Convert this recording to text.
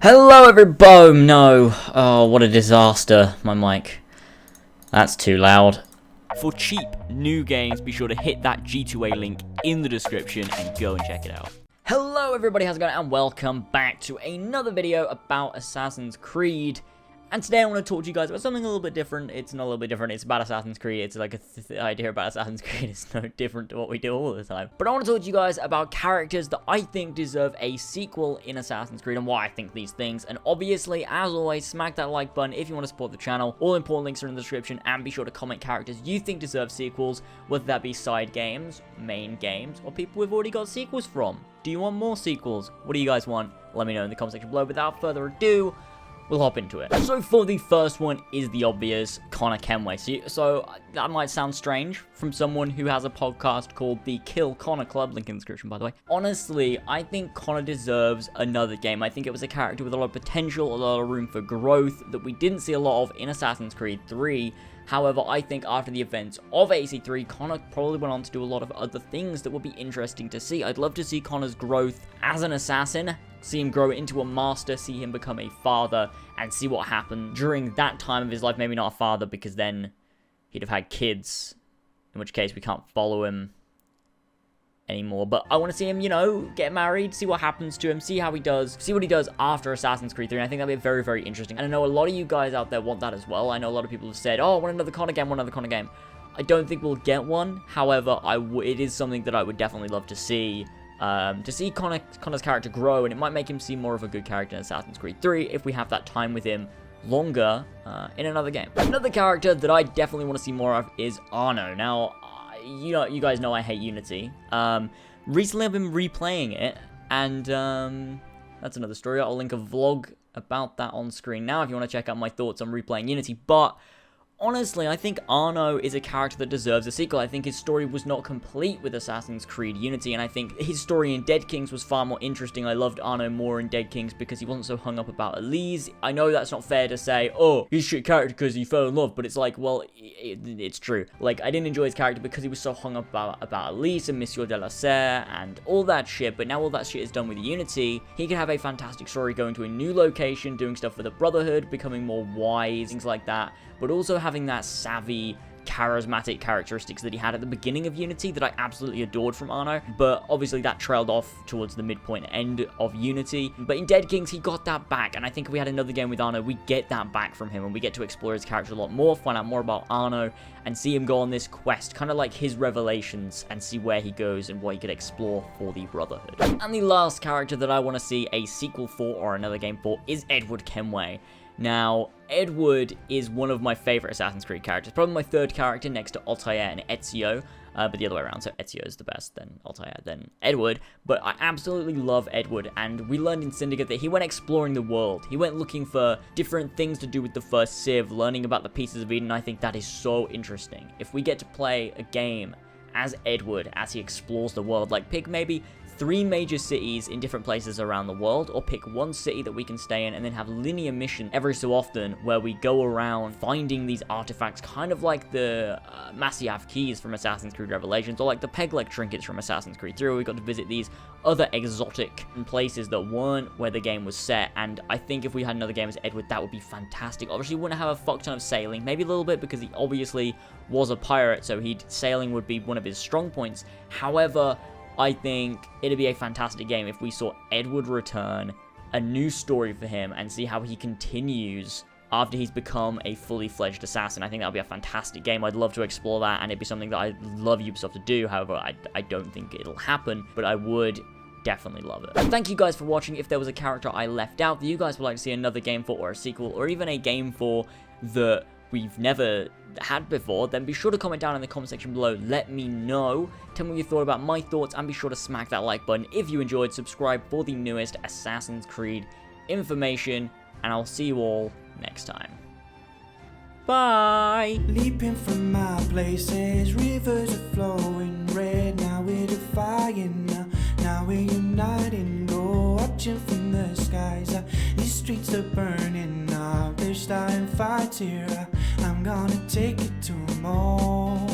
Hello everybody! No. Oh, what a disaster. My mic. That's too loud. For cheap new games, be sure to hit that G2A link in the description and go and check it out. Hello everybody, how's it going? And welcome back to another video about Assassin's Creed. And today I want to talk to you guys about something a little bit different. It's not a little bit different, it's about Assassin's Creed. It's like a idea about Assassin's Creed. It's no different to what we do all the time. But I want to talk to you guys about characters that I think deserve a sequel in Assassin's Creed and why I think these things. And obviously, as always, smack that like button if you want to support the channel. All important links are in the description, and be sure to comment characters you think deserve sequels, whether that be side games, main games, or people we've already got sequels from. Do you want more sequels? What do you guys want? Let me know in the comment section below. Without further ado, we'll hop into it. So for the first one is the obvious Connor Kenway. So that might sound strange from someone who has a podcast called the Kill Connor Club, link in the description by the way. Honestly, I think Connor deserves another game. I think it was a character with a lot of potential, a lot of room for growth that we didn't see a lot of in Assassin's Creed 3. However, I think after the events of AC3, Connor probably went on to do a lot of other things that would be interesting to see. I'd love to see Connor's growth as an assassin, see him grow into a master, see him become a father, and see what happened during that time of his life. Maybe not a father, because then he'd have had kids, in which case we can't follow him anymore. But I want to see him, you know, get married, see what happens to him, see how he does, see what he does after Assassin's Creed 3, and I think that'd be very, very interesting. And I know a lot of you guys out there want that as well. I know a lot of people have said, oh, I want another Connor game, I don't think we'll get one. However, it is something that I would definitely love to see Connor's character grow, and it might make him seem more of a good character in Assassin's Creed 3 if we have that time with him longer in another game. Another character that I definitely want to see more of is Arno. Now, you guys know I hate Unity. Recently I've been replaying it, and that's another story. I'll link a vlog about that on screen now if you want to check out my thoughts on replaying Unity. But honestly, I think Arno is a character that deserves a sequel. I think his story was not complete with Assassin's Creed Unity, and I think his story in Dead Kings was far more interesting. I loved Arno more in Dead Kings because he wasn't so hung up about Elise. I know that's not fair to say, oh, he's a shit character because he fell in love, but it's like, well, it's true. Like, I didn't enjoy his character because he was so hung up about Elise and Monsieur de la Serre and all that shit, but now all that shit is done with Unity. He can have a fantastic story going to a new location, doing stuff for the Brotherhood, becoming more wise, things like that, but also having that savvy, charismatic characteristics that he had at the beginning of Unity that I absolutely adored from Arno, but obviously that trailed off towards the midpoint end of Unity. But in Dead Kings, he got that back, and I think if we had another game with Arno, we get that back from him, and we get to explore his character a lot more, find out more about Arno, and see him go on this quest, kind of like his revelations, and see where he goes and what he could explore for the Brotherhood. And the last character that I want to see a sequel for, or another game for, is Edward Kenway. Now, Edward is one of my favorite Assassin's Creed characters, probably my third character next to Altair and Ezio, but the other way around, so Ezio is the best, then Altair, then Edward. But I absolutely love Edward, and we learned in Syndicate that he went exploring the world. He went looking for different things to do with the first Civ, learning about the Pieces of Eden. I think that is so interesting. If we get to play a game as Edward, as he explores the world, like pick maybe 3 major cities in different places around the world, or pick one city that we can stay in and then have linear mission every so often where we go around finding these artifacts, kind of like the Masyaf keys from Assassin's Creed Revelations, or like the Peg-leg trinkets from Assassin's Creed 3, where we got to visit these other exotic places that weren't where the game was set. And I think if we had another game as Edward, that would be fantastic. Obviously, we wouldn't have a fuck ton of sailing, maybe a little bit because he obviously was a pirate, so sailing would be one of his strong points. However, I think it'd be a fantastic game if we saw Edward return, a new story for him, and see how he continues after he's become a fully fledged assassin. I think that would be a fantastic game. I'd love to explore that, and it'd be something that I'd love Ubisoft to do. However, I don't think it'll happen, but I would definitely love it. Thank you guys for watching. If there was a character I left out that you guys would like to see another game for, or a sequel, or even a game for that we've never had before, then be sure to comment down in the comment section below. Let me know. Tell me what you thought about my thoughts, and be sure to smack that like button if you enjoyed. Subscribe for the newest Assassin's Creed information, and I'll see you all next time. Bye! Leaping from my places, rivers are flowing red. Now we're defying, now we're uniting. Go watching from the skies, these streets are burning up. They're starting fights here, I'm gonna take it to them all.